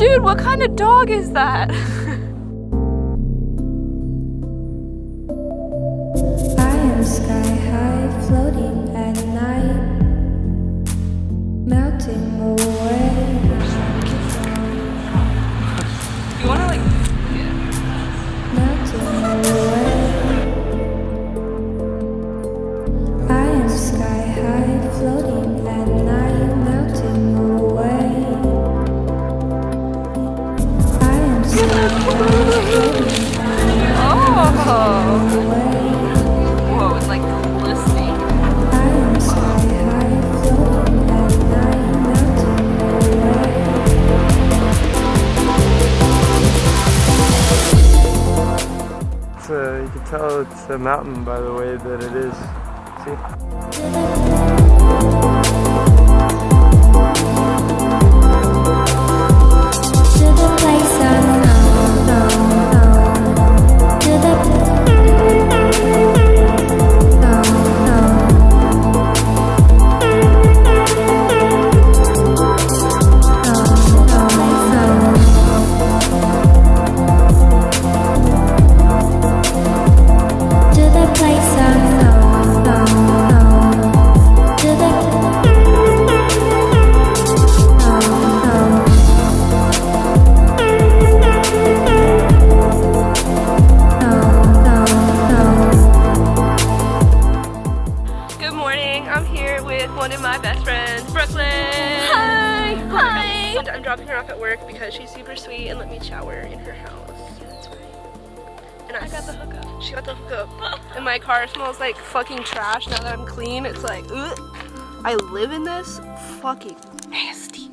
Dude, what kind of dog is that? I am sky high, floating at night, melting away. You wanna like... Melting away. I am sky high, floating at night, melting away. I am sky high, floating away. Whoa, it's like listening. I am sky high, floating at night, melting away. You can tell it's a mountain by the way that it is. See? To the place one of my best friends, Brooklyn. Hi. Hi. I'm dropping her off at work because she's super sweet and let me shower in her house. That's right. And I got the hookup. She got the hookup. And my car smells like fucking trash now that I'm clean. It's like, ugh. I live in this? Fucking nasty.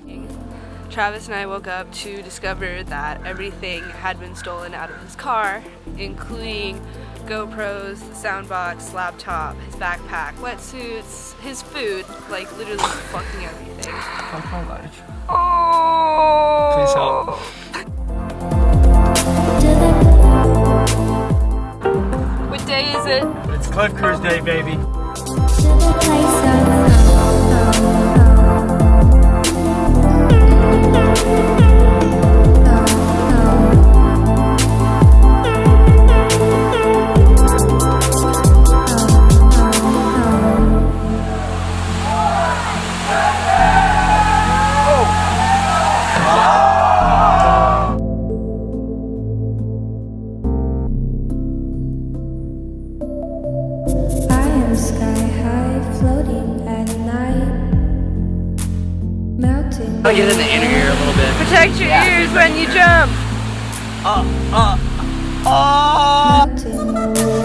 Travis and I woke up to discover that everything had been stolen out of his car, including GoPros, the soundbox, laptop, his backpack, wetsuits, his food, like literally fucking everything. Fuck my life. Oh! Please help. What day is it? It's Cliff Cruise Day, baby. I'll get in the inner ear a little bit. Protect your ears when you jump! Melting away.